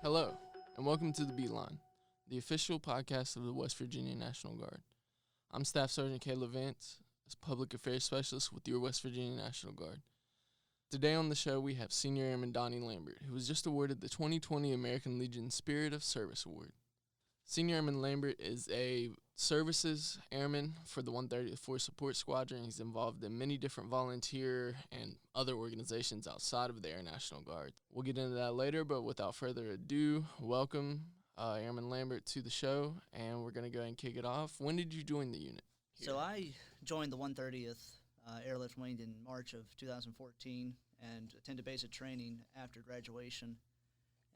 Hello, and welcome to the Beeline, the official podcast of the West Virginia National Guard. I'm Staff Sergeant Caleb Vance, as Public Affairs Specialist with your West Virginia National Guard. Today on the show, we have Senior Airman Donnie Lambert, who was just awarded the 2020 American Legion Spirit of Service Award. Senior Airman Lambert is a services airman for the 130th Force Support Squadron. He's involved in many different volunteer and other organizations outside of the Air National Guard. We'll get into that later, but without further ado, welcome Airman Lambert to the show, and we're going to go ahead and kick it off. When did you join the unit? So I joined the 130th Airlift Wing in March of 2014 and attended basic training after graduation,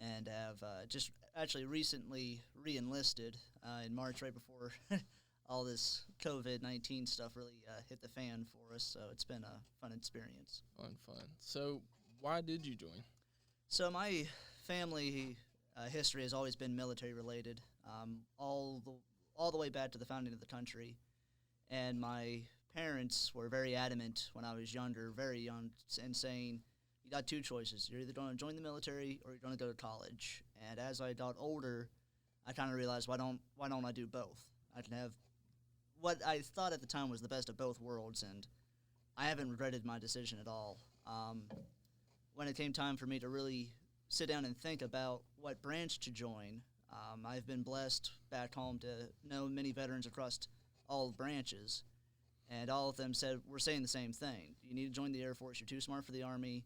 and have just actually recently re-enlisted in March, right before all this COVID-19 stuff really hit the fan for us, so it's been a fun experience. Fun. So why did you join? So my family history has always been military-related, all the way back to the founding of the country, and my parents were very adamant when I was younger, very young, and saying, you got two choices. You're either going to join the military or you're going to go to college. And as I got older, I kind of realized, why don't I do both? I can have what I thought at the time was the best of both worlds, and I haven't regretted my decision at all. When it came time for me to really sit down and think about what branch to join, I've been blessed back home to know many veterans across all branches, and all of them were saying the same thing. You need to join the Air Force. You're too smart for the Army.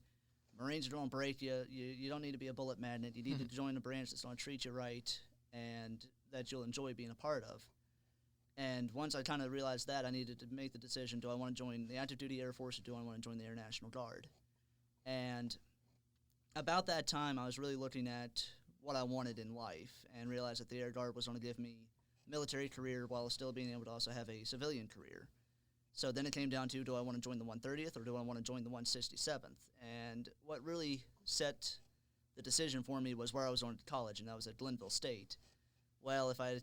Marines don't break you. You don't need to be a bullet magnet. You need to join a branch that's going to treat you right and that you'll enjoy being a part of. And once I kind of realized that, I needed to make the decision, do I want to join the active duty Air Force or do I want to join the Air National Guard? And about that time, I was really looking at what I wanted in life and realized that the Air Guard was going to give me a military career while still being able to also have a civilian career. So then it came down to, do I want to join the 130th or do I want to join the 167th? And what really set the decision for me was where I was going to college, and that was at Glenville State. Well, if I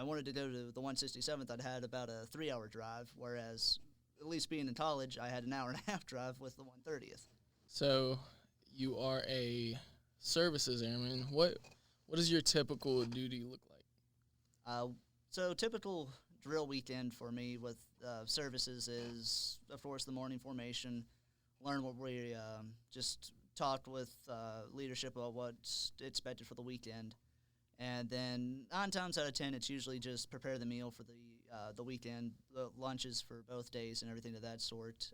wanted to go to the 167th, I'd had about a 3-hour drive, whereas at least being in college, I had an hour and a half drive with the 130th. So you are a services airman. What does your typical duty look like? So typical drill weekend for me with services is, of course, the morning formation, learn what we just talked with leadership about what's expected for the weekend. And then 9 times out of 10, it's usually just prepare the meal for the weekend, the lunches for both days and everything of that sort.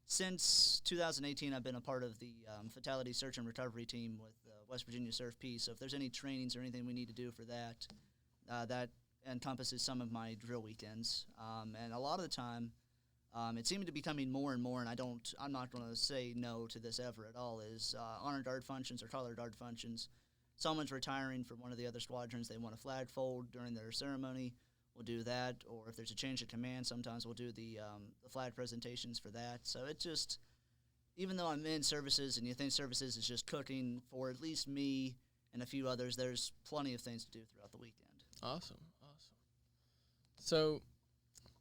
Since 2018, I've been a part of the Fatality Search and Recovery team with West Virginia Surf Peace. So if there's any trainings or anything we need to do for that, that encompasses some of my drill weekends. And a lot of the time, it seemed to be becoming more and more, and I'm not going to say no to this ever at all, is honor guard functions or color guard functions. Someone's retiring from one of the other squadrons, they want a flag fold during their ceremony, we'll do that. Or if there's a change of command, sometimes we'll do the flag presentations for that. So it just, even though I'm in services and you think services is just cooking, for at least me and a few others, there's plenty of things to do throughout the weekend. Awesome. So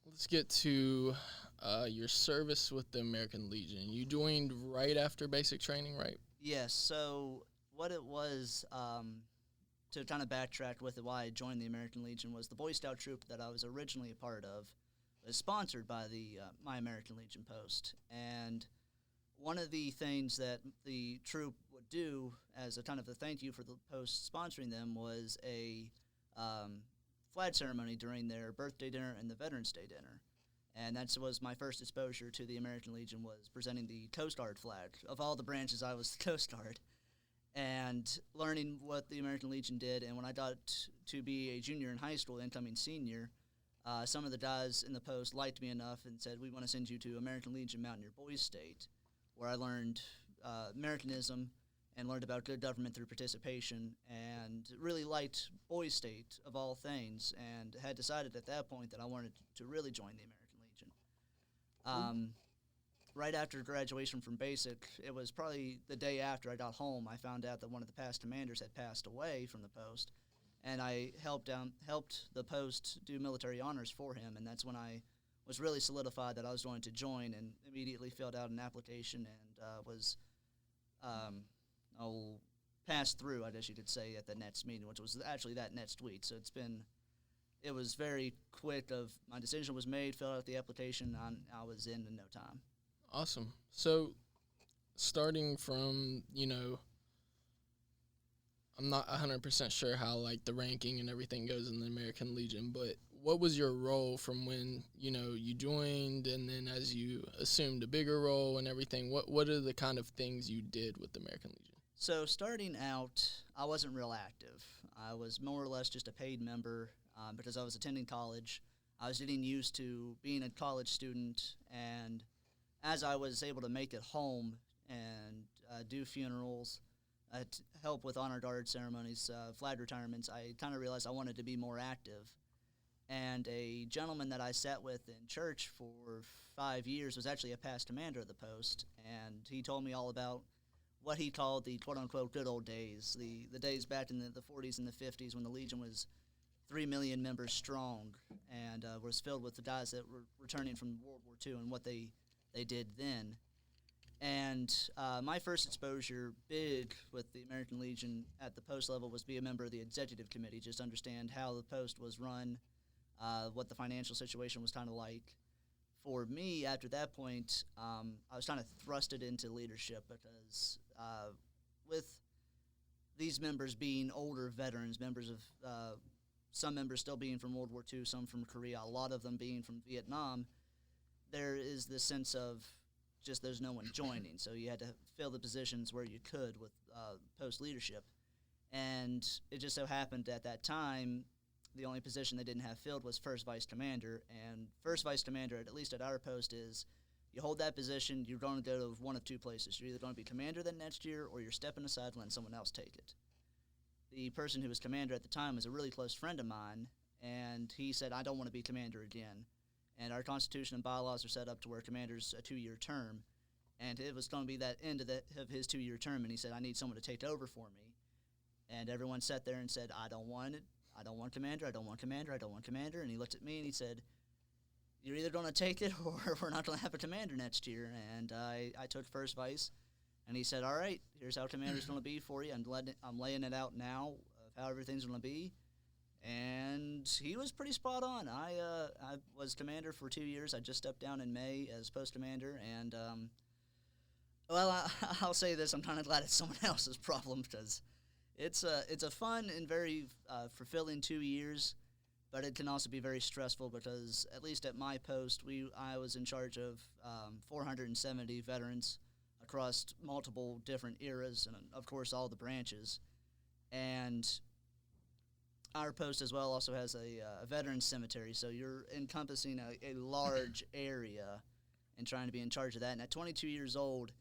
let's get to your service with the American Legion. You joined right after basic training, right? Yes. So what it was, to kind of backtrack with it, why I joined the American Legion, was the Boy Scout troop that I was originally a part of was sponsored by the my American Legion post. And one of the things that the troop would do as a kind of a thank you for the post sponsoring them was a flag ceremony during their birthday dinner and the Veterans Day dinner. And that was my first exposure to the American Legion, was presenting the Coast Guard flag. Of all the branches, I was the Coast Guard. And learning what the American Legion did. And when I got to be a junior in high school, incoming senior, some of the guys in the post liked me enough and said, we want to send you to American Legion Mountaineer Boys State, where I learned Americanism and learned about good government through participation, and really liked Boys State of all things, and had decided at that point that I wanted to really join the American Legion. Right after graduation from basic, it was probably the day after I got home, I found out that one of the past commanders had passed away from the post, and I helped the post do military honors for him, and that's when I was really solidified that I was going to join, and immediately filled out an application and was passed through, I guess you could say, at the next meeting, which was actually that next week. So it was very quick. My decision was made, filled out the application, and I was in no time. Awesome. So starting from, I'm not 100% sure how, the ranking and everything goes in the American Legion, but what was your role from when, you joined and then as you assumed a bigger role and everything? What are the kind of things you did with the American Legion? So starting out, I wasn't real active. I was more or less just a paid member because I was attending college. I was getting used to being a college student, and as I was able to make it home and do funerals, help with honor guard ceremonies, flag retirements, I kind of realized I wanted to be more active. And a gentleman that I sat with in church for 5 years was actually a past commander of the post, and he told me all about what he called the quote-unquote good old days, the days back in the 40s and the 50s when the Legion was 3 million members strong and was filled with the guys that were returning from World War II and what they did then. And my first exposure big with the American Legion at the post level was to be a member of the executive committee, just understand how the post was run, what the financial situation was kind of like. For me, after that point, I was kind of thrusted into leadership because with these members being older veterans, members of some members still being from World War II, some from Korea, a lot of them being from Vietnam, there is this sense of just there's no one joining. So you had to fill the positions where you could with post leadership. And it just so happened at that time, the only position they didn't have filled was first vice commander. And first vice commander, at least at our post, is you hold that position, you're going to go to one of two places. You're either going to be commander the next year or you're stepping aside and letting someone else take it. The person who was commander at the time was a really close friend of mine, and he said, I don't want to be commander again. And our Constitution and bylaws are set up to where commander's a 2-year term. And it was going to be that end of his 2-year term, and he said, I need someone to take over for me. And everyone sat there and said, I don't want it. I don't want commander. I don't want commander. I don't want commander. And he looked at me and he said, you're either going to take it or we're not going to have a commander next year. And I took first vice. And he said, all right, here's how commander's going to be for you. I'm laying it out now of how everything's going to be. And he was pretty spot on. I was commander for 2 years. I just stepped down in May as post commander. And, I'll say this. I'm kind of glad it's someone else's problem because it's a fun and very fulfilling 2 years. But it can also be very stressful because, at least at my post, I was in charge of 470 veterans across multiple different eras and, of course, all the branches. And our post as well also has a veteran cemetery, so you're encompassing a large area and trying to be in charge of that. And at 22 years old,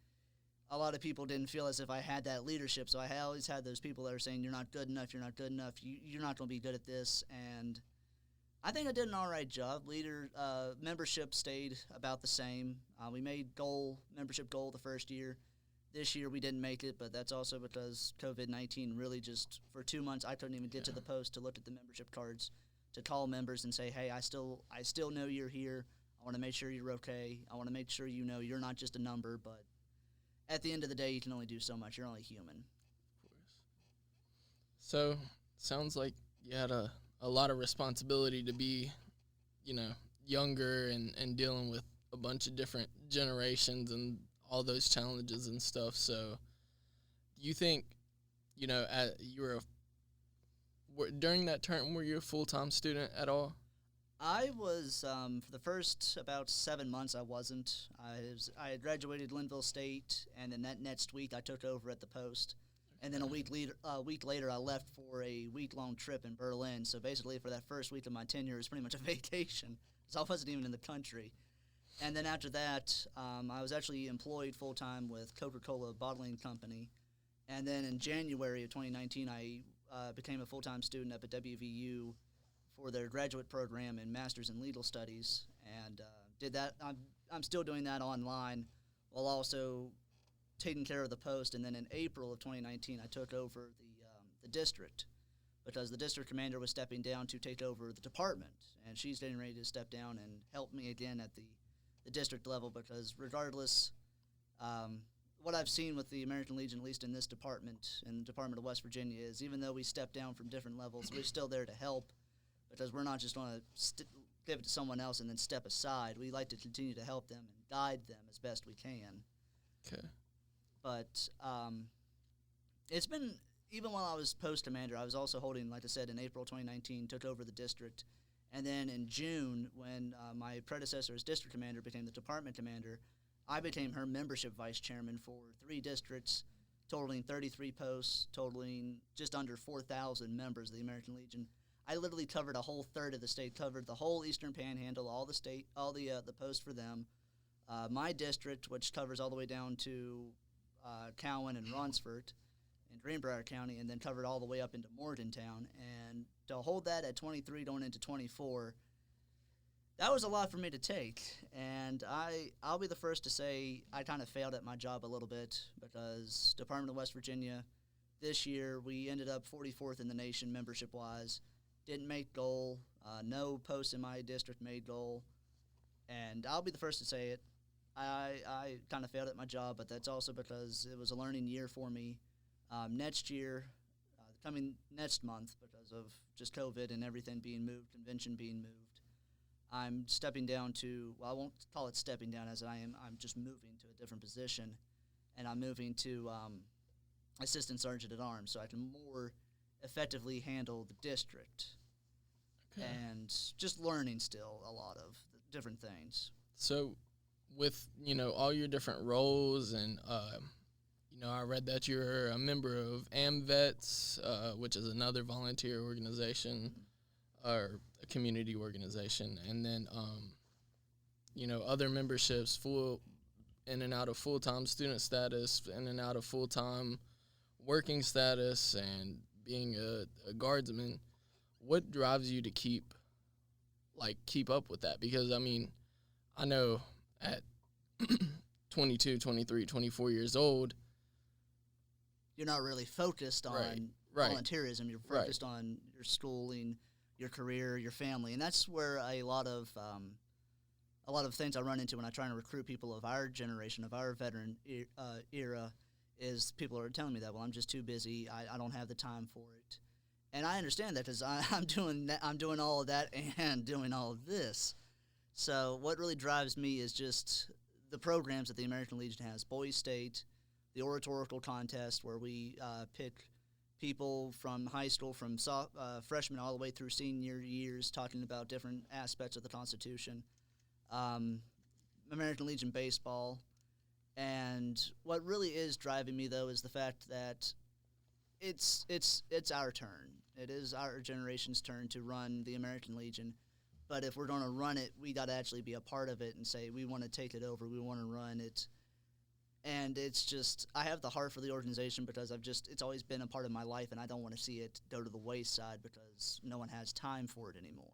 a lot of people didn't feel as if I had that leadership, so I always had those people that are saying, you're not good enough, you're not good enough, you're not going to be good at this. And I think I did an all right job. Membership stayed about the same. We made membership goal the first year. This year we didn't make it, but that's also because COVID-19 really just, for 2 months, I couldn't even get to the post to look at the membership cards, to call members and say, hey, I still know you're here. I want to make sure you're okay. I want to make sure you know you're not just a number, but at the end of the day, you can only do so much. You're only human. Of course. So, sounds like you had a lot of responsibility to be, younger and dealing with a bunch of different generations and all those challenges and stuff. So you think, during that term, were you a full-time student at all? I was, for the first about 7 months, I wasn't. I had graduated Linville State, and then that next week I took over at the post. And then a week later, I left for a week-long trip in Berlin. So basically, for that first week of my tenure, it was pretty much a vacation, because I wasn't even in the country. And then after that, I was actually employed full-time with Coca-Cola Bottling Company. And then in January of 2019, I became a full-time student up at WVU for their graduate program in Master's in Legal Studies, and did that. I'm still doing that online while also taking care of the post. And then in April of 2019, I took over the district because the district commander was stepping down to take over the department, and she's getting ready to step down and help me again at the district level because regardless, what I've seen with the American Legion, at least in this department, in the Department of West Virginia, is even though we step down from different levels, we're still there to help, because we're not just going to give it to someone else and then step aside. We like to continue to help them and guide them as best we can. Okay. But it's been, even while I was post commander, I was also holding, like I said, in April 2019, took over the district. And then in June, when my predecessor as district commander became the department commander, I became her membership vice chairman for 3 districts, totaling 33 posts, totaling just under 4,000 members of the American Legion. I literally covered a whole third of the state, covered the whole Eastern Panhandle, all the posts for them. My district, which covers all the way down to Cowan and Ronsford in Greenbrier County, and then covered all the way up into Morgantown. And to hold that at 23 going into 24, that was a lot for me to take. And I'll be the first to say I kind of failed at my job a little bit, because Department of West Virginia, this year we ended up 44th in the nation membership-wise. Didn't make goal. No posts in my district made goal. And I'll be the first to say it. I kind of failed at my job, but that's also because it was a learning year for me. Next year, coming next month, because of just COVID and everything being moved, convention being moved, I'm stepping down to, well, I won't call it stepping down as I'm just moving to a different position, and I'm moving to Assistant Sergeant at Arms, so I can more effectively handle the district. Okay. And just learning still a lot of different things. So with, all your different roles and, I read that you're a member of AMVETS, which is another volunteer organization or a community organization. And then, other memberships, full in and out of full-time student status, in and out of full-time working status, and being a guardsman. What drives you to keep up with that? Because, I know at 22, 23, 24 years old, you're not really focused on volunteerism. You're focused on your schooling, your career, your family, and that's where a lot of things I run into when I try to recruit people of our generation, of our veteran era, is people are telling me that, well, I'm just too busy. I don't have the time for it, and I understand that, because I'm doing all of that and doing all of this. So what really drives me is just the programs that the American Legion has. Boys State, the oratorical contest, where we pick people from high school, from freshmen all the way through senior years, talking about different aspects of the Constitution. American Legion baseball. And what really is driving me, though, is the fact that it's our turn. It is our generation's turn to run the American Legion. But if we're going to run it, we got to actually be a part of it and say, we want to take it over, we want to run it. And it's just, I have the heart for the organization, because it's always been a part of my life, and I don't want to see it go to the wayside, because no one has time for it anymore.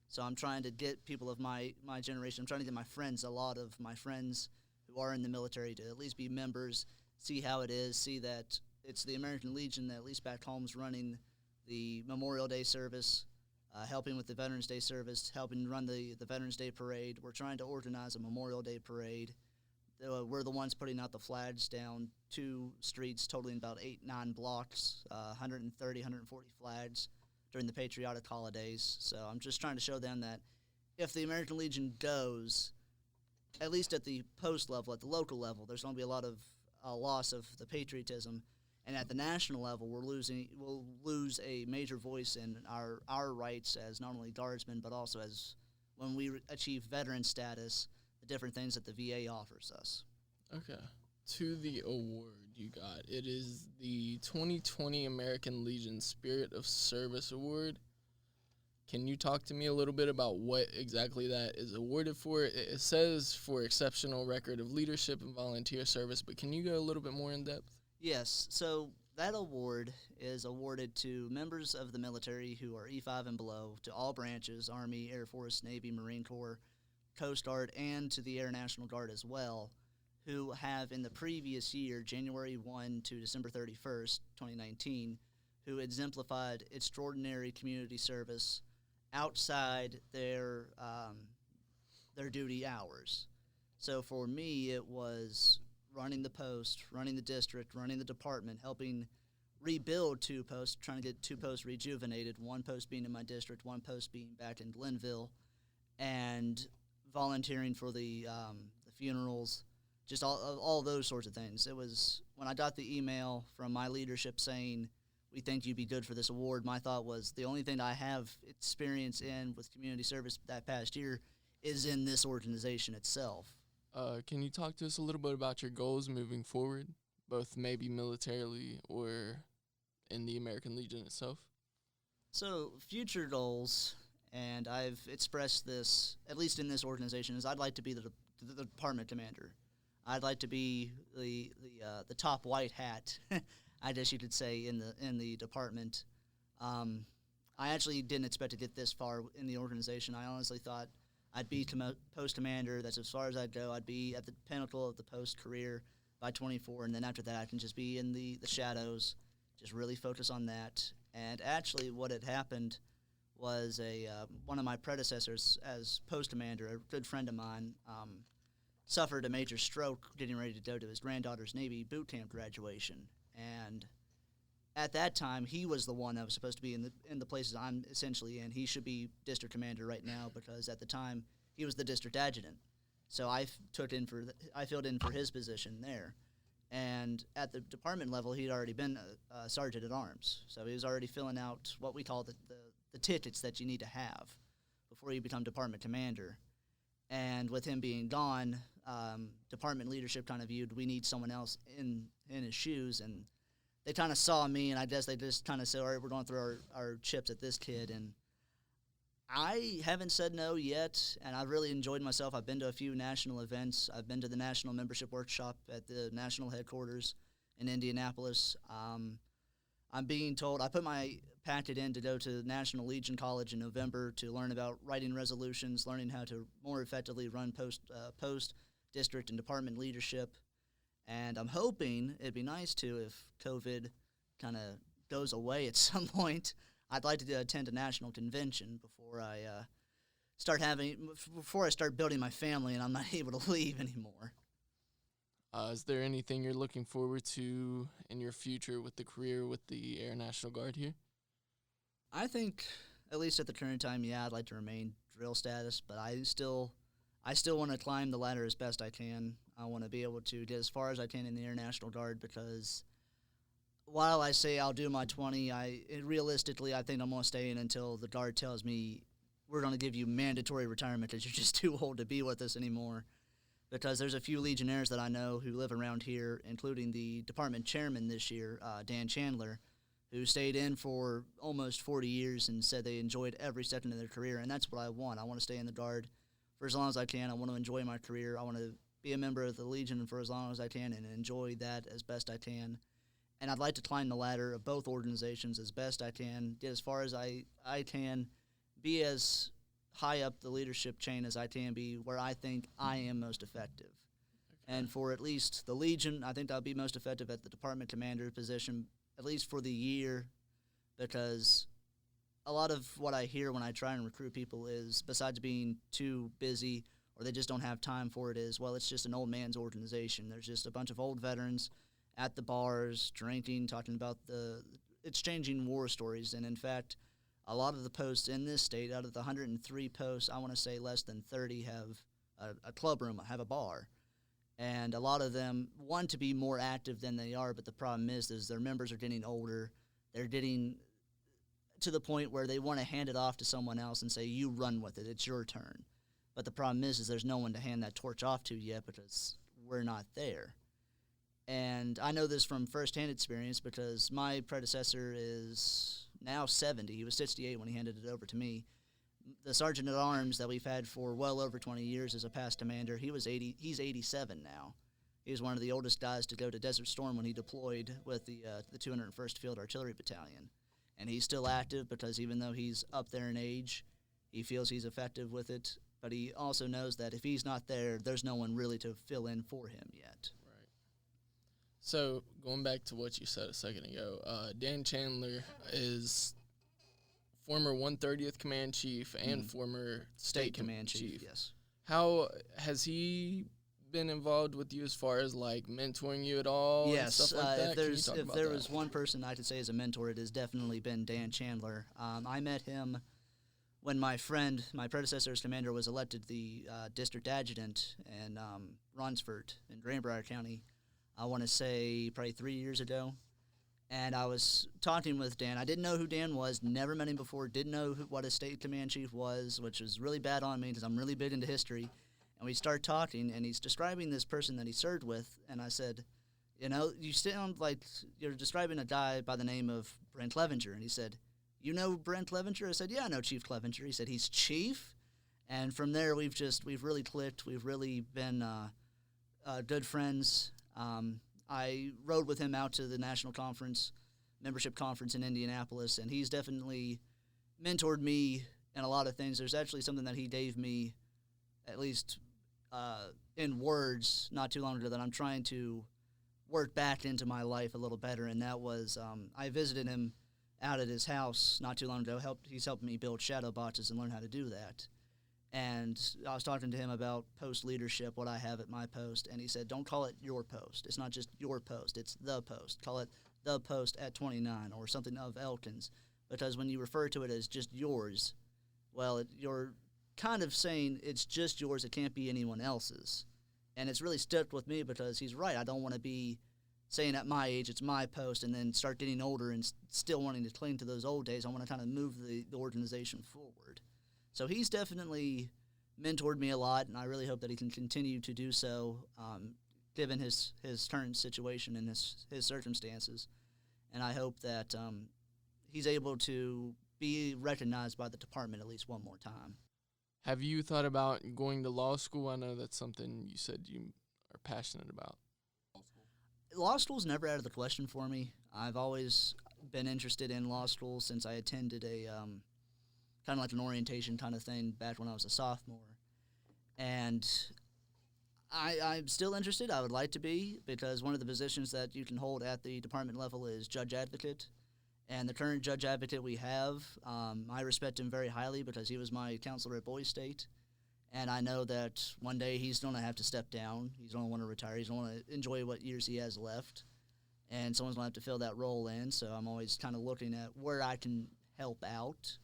So I'm trying to get people of my generation, I'm trying to get my friends, a lot of my friends who are in the military, to at least be members, see how it is, see that it's the American Legion that at least back home is running the Memorial Day service, helping with the Veterans Day service, helping run the Veterans Day parade. We're trying to organize a Memorial Day parade. We're the ones putting out the flags down 2 streets, totaling about 8-9 blocks, 130, 140 flags during the patriotic holidays. So I'm just trying to show them that if the American Legion goes, at least at the post level, at the local level, there's going to be a loss of the patriotism. And at the national level, we'll lose a major voice in our rights as not only guardsmen, but also as when we achieve veteran status, the different things that the VA offers us. Okay. To the award you got. It is the 2020 American Legion Spirit of Service Award. Can you talk to me a little bit about what exactly that is awarded for? It says for exceptional record of leadership and volunteer service, but can you go a little bit more in depth? Yes. So that award is awarded to members of the military who are E5 and below, to all branches, Army, Air Force, Navy, Marine Corps, Coast Guard, and to the Air National Guard as well, who have in the previous year, January 1 to December 31st, 2019, who exemplified extraordinary community service outside their duty hours. So for me, it was running the post, running the district, running the department, helping rebuild 2 posts, trying to get 2 posts rejuvenated, 1 post being in my district, 1 post being back in Glenville, and volunteering for the funerals, just all those sorts of things. It was, when I got the email from my leadership saying, we think you'd be good for this award, my thought was, the only thing I have experience in with community service that past year is in this organization itself. Can you talk to us a little bit about your goals moving forward, both maybe militarily or in the American Legion itself? So, future goals, and I've expressed this, at least in this organization, is I'd like to be the department commander. I'd like to be the top white hat, I guess you could say, in the department. I actually didn't expect to get this far in the organization. I honestly thought I'd be post commander. That's as far as I'd go. I'd be at the pinnacle of the post career by 24, and then after that I can just be in the shadows, just really focus on that. And actually what had happened was one of my predecessors as post commander, a good friend of mine, suffered a major stroke getting ready to go to his granddaughter's Navy boot camp graduation. And at that time, he was the one that was supposed to be in the places I'm essentially in. He should be district commander right now because at the time he was the district adjutant. So I filled in for his position there. And at the department level, he'd already been a sergeant at arms. So he was already filling out what we call the tickets that you need to have before you become department commander. And with him being gone, department leadership kind of viewed we need someone else in his shoes, and they kind of saw me, and I guess they just kind of said, all right, we're going to throw our chips at this kid. And I haven't said no yet, and I've really enjoyed myself. I've been to a few national events. I've been to the National Membership Workshop at the national headquarters in Indianapolis. I'm being told, I put my packet in to go to National Legion College in November to learn about writing resolutions, learning how to more effectively run post district and department leadership. And I'm hoping it'd be nice to, if COVID kind of goes away at some point, I'd like to attend a national convention before I start building my family and I'm not able to leave anymore. Is there anything you're looking forward to in your future with the career with the Air National Guard here? I think, at least at the current time, yeah, I'd like to remain drill status, but I still want to climb the ladder as best I can. I want to be able to get as far as I can in the Air National Guard because while I say I'll do my 20, realistically I think I'm going to stay in until the Guard tells me we're going to give you mandatory retirement because you're just too old to be with us anymore. Because there's a few Legionnaires that I know who live around here, including the department chairman this year, Dan Chandler, who stayed in for almost 40 years and said they enjoyed every second of their career, and that's what I want. I want to stay in the Guard for as long as I can. I want to enjoy my career. I want to be a member of the Legion for as long as I can and enjoy that as best I can. And I'd like to climb the ladder of both organizations as best I can, get as far as I can, be as high up the leadership chain as I can be where I think I am most effective. Okay. And for at least the Legion, I think I'll be most effective at the department commander position, at least for the year, because a lot of what I hear when I try and recruit people is, besides being too busy or they just don't have time for it, is, well, it's just an old man's organization. There's just a bunch of old veterans at the bars, drinking, talking about exchanging war stories. And in fact, a lot of the posts in this state, out of the 103 posts, I want to say less than 30 have a club room, have a bar. And a lot of them want to be more active than they are, but the problem is their members are getting older. They're getting to the point where they want to hand it off to someone else and say, you run with it, it's your turn. But the problem is there's no one to hand that torch off to yet because we're not there. And I know this from firsthand experience because my predecessor is now 70. He was 68 when he handed it over to me. The sergeant at arms that we've had for well over 20 years as a past commander, he's 87 now. He was one of the oldest guys to go to Desert Storm when he deployed with the 201st Field Artillery Battalion. And he's still active because even though he's up there in age, he feels he's effective with it. But he also knows that if he's not there, there's no one really to fill in for him yet. Right. So going back to what you said a second ago, Dan Chandler is former 130th Command Chief and former State Command Chief. Yes. How has he been involved with you as far as like mentoring you at all? Yes, and stuff like that? if there was one person I could say as a mentor, it has definitely been Dan Chandler. I met him when my predecessor as commander, was elected the district adjutant in Ronsford in Greenbrier County. I want to say probably 3 years ago. And I was talking with Dan. I didn't know who Dan was, never met him before, didn't know what a state command chief was, which was really bad on me because I'm really big into history. And we start talking, and he's describing this person that he served with, and I said, you sound like you're describing a guy by the name of Brent Levenger. And he said, you know Brent Levenger? I said, yeah, I know Chief Clevenger. He said, he's chief. And from there, we've really clicked. We've really been good friends. I rode with him out to the national membership conference in Indianapolis, and he's definitely mentored me in a lot of things. There's actually something that he gave me, at least in words, not too long ago, that I'm trying to work back into my life a little better, and that was I visited him out at his house not too long ago. He's helped me build shadow boxes and learn how to do that. And I was talking to him about post leadership, what I have at my post, and he said, don't call it your post. It's not just your post, it's the post. Call it the post at 29 or something of Elkins, because when you refer to it as just yours, well, you're kind of saying it's just yours, it can't be anyone else's. And it's really stuck with me because he's right. I don't want to be saying at my age it's my post and then start getting older and still wanting to cling to those old days. I want to kind of move the organization forward. So he's definitely mentored me a lot, and I really hope that he can continue to do so, given his current situation and his circumstances. And I hope that he's able to be recognized by the department at least one more time. Have you thought about going to law school? I know that's something you said you are passionate about. Law school's never out of the question for me. I've always been interested in law school since I attended a kind of like an orientation kind of thing back when I was a sophomore. And I'm still interested. I would like to be, because one of the positions that you can hold at the department level is judge advocate. And the current judge advocate we have, I respect him very highly because he was my counselor at Boise State. And I know that one day he's going to have to step down. He's going to want to retire. He's going to want to enjoy what years he has left. And someone's going to have to fill that role in. So I'm always kind of looking at where I can help out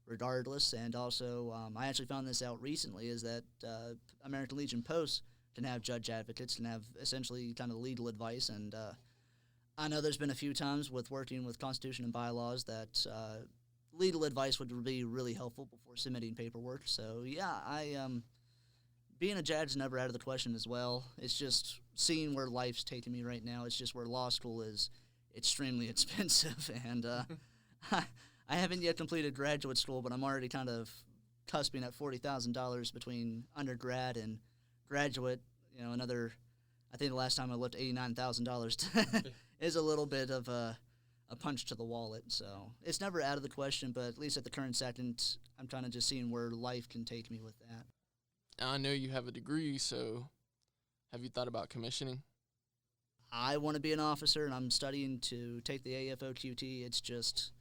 regardless. And also, I actually found this out recently, is that American Legion Post can have judge advocates, can have essentially kind of legal advice. And I know there's been a few times with working with Constitution and bylaws that legal advice would be really helpful before submitting paperwork. So, yeah, being a judge is never out of the question as well. It's just seeing where life's taking me right now. It's just where law school is extremely expensive. And I haven't yet completed graduate school, but I'm already kind of cusping at $40,000 between undergrad and graduate. I think the last time I looked, $89,000 is a little bit of a punch to the wallet. So it's never out of the question, but at least at the current second, I'm kind of just seeing where life can take me with that. I know you have a degree, so have you thought about commissioning? I want to be an officer, and I'm studying to take the AFOQT. It's just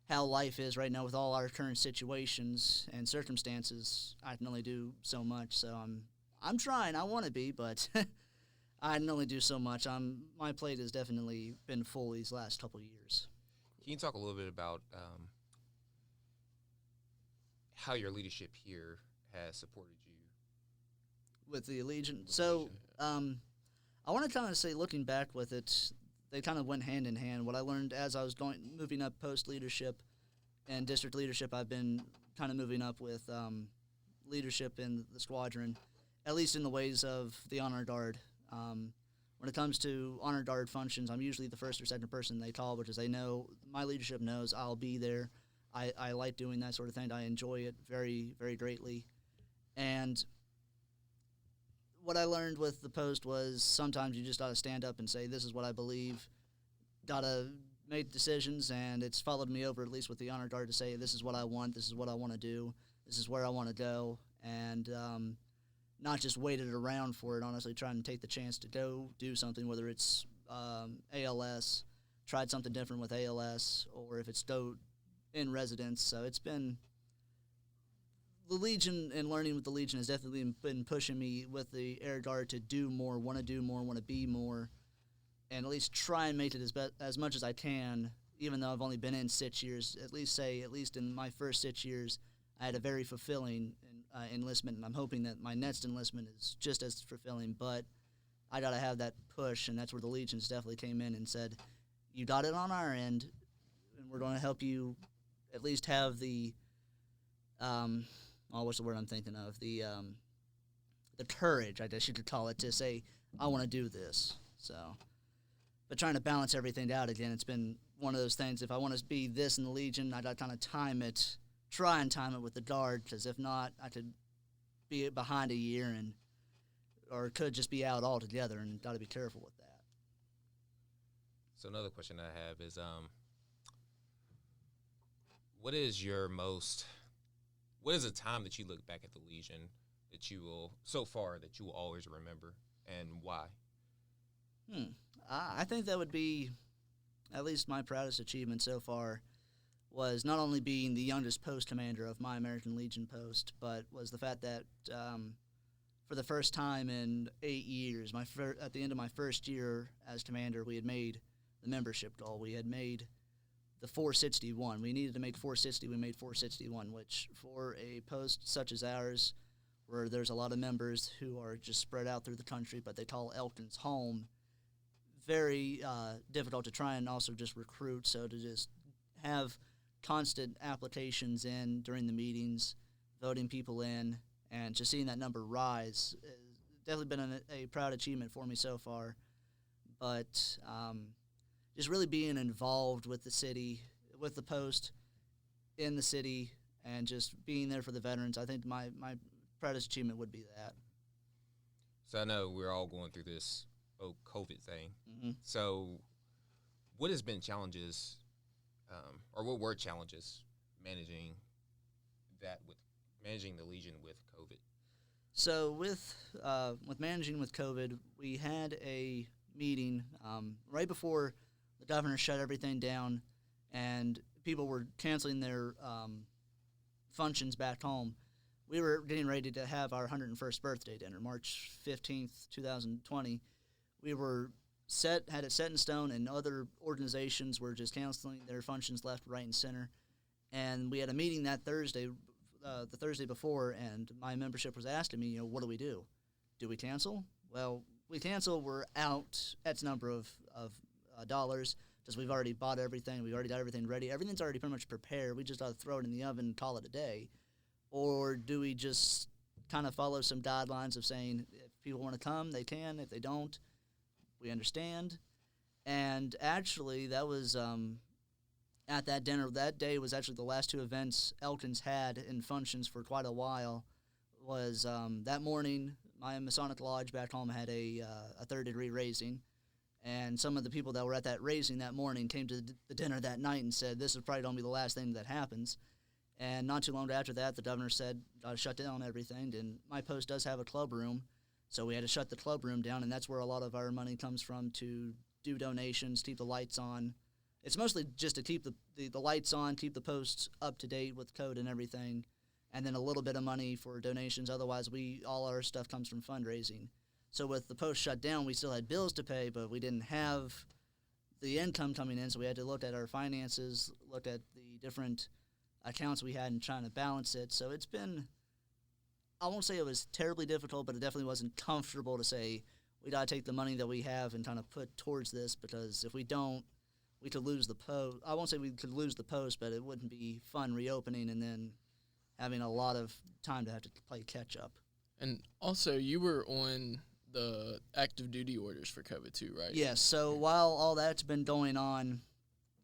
how life is right now with all our current situations and circumstances. I can only do so much, so I'm trying. I want to be, but I can only do so much. My plate has definitely been full these last couple of years. Can you talk a little bit about how your leadership here has supported you? With the Legion? So I want to kind of say, looking back with it, they kind of went hand in hand. What I learned as I was moving up post leadership and district leadership, I've been kind of moving up with leadership in the squadron, at least in the ways of the Honor Guard. When it comes to Honor Guard functions, I'm usually the first or second person they call because they know, my leadership knows I'll be there. I like doing that sort of thing. I enjoy it very, very greatly. And what I learned with the post was sometimes you just got to stand up and say, this is what I believe, got to make decisions, and it's followed me over, at least with the Honor Guard, to say, this is what I want, this is what I want to do, this is where I want to go, and not just waited around for it, honestly, trying to take the chance to go do something, whether it's ALS, tried something different with ALS, or if it's in residence. So it's been the Legion and learning with the Legion has definitely been pushing me with the Air Guard to do more, want to be more, and at least try and make it as much as I can, even though I've only been in 6 years. At least in my first 6 years, I had a very fulfilling enlistment, and I'm hoping that my next enlistment is just as fulfilling, but I got to have that push, and that's where the Legions definitely came in and said, you got it on our end, and we're going to help you at least have the what's the word I'm thinking of? The courage, I guess you could call it, to say, I want to do this. So, but trying to balance everything out again, it's been one of those things. If I want to be this in the Legion, I got to kind of try and time it with the Guard, because if not, I could be behind a year or could just be out altogether, and got to be careful with that. So another question I have is, what is a time that you look back at the Legion that you will always remember, and why? I think that would be at least my proudest achievement so far, was not only being the youngest post commander of my American Legion post, but was the fact that for the first time in 8 years, at the end of my first year as commander, we had made the membership goal. We had made the 461. We needed to make 460. We made 461, which for a post such as ours, where there's a lot of members who are just spread out through the country, but they call Elkton's home, very difficult to try and also just recruit. So to just have constant applications in during the meetings, voting people in, and just seeing that number rise has definitely been a proud achievement for me so far. But just really being involved with the city, with the post, in the city, and just being there for the veterans, I think my proudest achievement would be that. So I know we're all going through this COVID thing. Mm-hmm. So what has been challenges, or what were challenges managing the Legion with COVID? So with managing with COVID, we had a meeting right before the governor shut everything down, and people were canceling their functions back home. We were getting ready to have our 101st birthday dinner, March 15th, 2020. We were had it set in stone, and other organizations were just canceling their functions left, right, and center. And we had a meeting that Thursday, the Thursday before, and my membership was asking me, what do we do? Do we cancel? Well, we cancel. We're out X number of dollars, because we've already bought everything. We've already got everything ready. Everything's already pretty much prepared. We just got to throw it in the oven and call it a day. Or do we just kind of follow some guidelines of saying if people want to come, they can. If they don't, we understand. And actually, that was at that dinner. That day was actually the last two events Elkton's had in functions for quite a while. Was that morning, my Masonic Lodge back home had a third-degree raising. And some of the people that were at that raising that morning came to the dinner that night and said, this is probably going to be the last thing that happens. And not too long after that, the governor said, shut down everything. And my post does have a club room, so we had to shut the club room down, and that's where a lot of our money comes from to do donations, keep the lights on. It's mostly just to keep the lights on, keep the posts up to date with code and everything, and then a little bit of money for donations. Otherwise, all our stuff comes from fundraising. So with the post shut down, we still had bills to pay, but we didn't have the income coming in, so we had to look at our finances, look at the different accounts we had and trying to balance it. So it's been, I won't say it was terribly difficult, but it definitely wasn't comfortable to say we got to take the money that we have and kind of put towards this, because if we don't, we could lose the post. I won't say we could lose the post, but it wouldn't be fun reopening and then having a lot of time to have to play catch up. And also, you were on the active duty orders for COVID too, right? Yes. So while all that's been going on,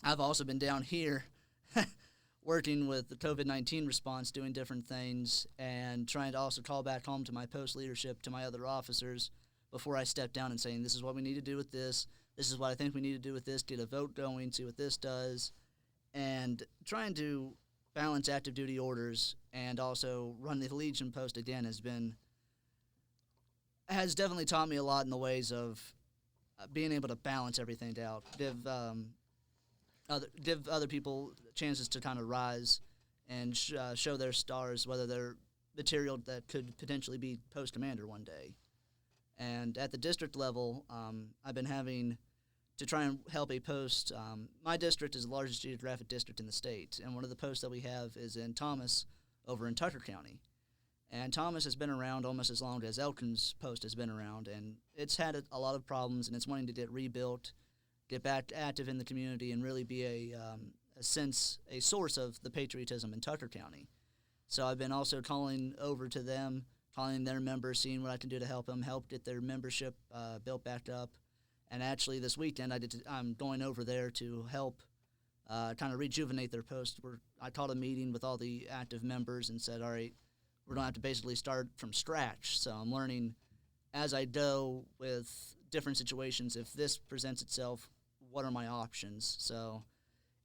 I've also been down here working with the COVID-19 response, doing different things, and trying to also call back home to my post leadership, to my other officers, before I step down and saying, this is what we need to do with this. This is what I think we need to do with this. Get a vote going, see what this does. And trying to balance active duty orders and also run the Legion post again has definitely taught me a lot in the ways of being able to balance everything out, give other people chances to kind of rise and show their stars, whether they're material that could potentially be post commander one day. And at the district level, I've been having to try and help a post. My district is the largest geographic district in the state, and one of the posts that we have is in Thomas over in Tucker County. And Thomas has been around almost as long as Elkin's post has been around, and it's had a lot of problems, and it's wanting to get rebuilt, get back active in the community, and really be a source of the patriotism in Tucker County. So I've been also calling over to them, calling their members, seeing what I can do to help them, help get their membership built back up. And actually this weekend I'm going over there to help kind of rejuvenate their post. I called a meeting with all the active members and said, all right, we're going to have to basically start from scratch. So I'm learning as I go with different situations. If this presents itself, what are my options? So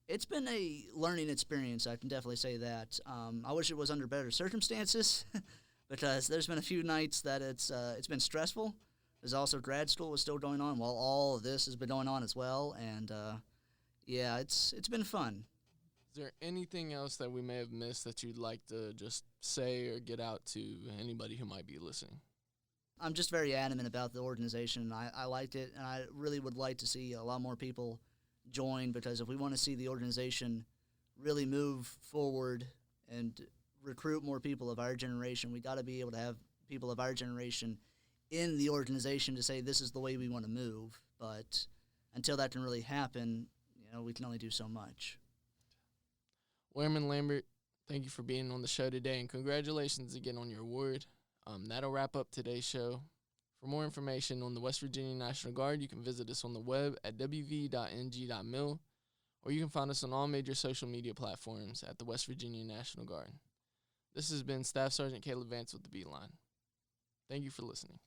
it's been a learning experience, I can definitely say that. I wish it was under better circumstances because there's been a few nights that it's been stressful. There's also grad school was still going on while all of this has been going on as well. And, yeah, it's been fun. Is there anything else that we may have missed that you'd like to just say or get out to anybody who might be listening? I'm just very adamant about the organization. I liked it, and I really would like to see a lot more people join, because if we want to see the organization really move forward and recruit more people of our generation, we got to be able to have people of our generation in the organization to say this is the way we want to move. But until that can really happen, we can only do so much. Well, Airman Lambert, thank you for being on the show today, and congratulations again on your award. That'll wrap up today's show. For more information on the West Virginia National Guard, you can visit us on the web at wv.ng.mil, or you can find us on all major social media platforms at the West Virginia National Guard. This has been Staff Sergeant Caleb Vance with the Beeline. Thank you for listening.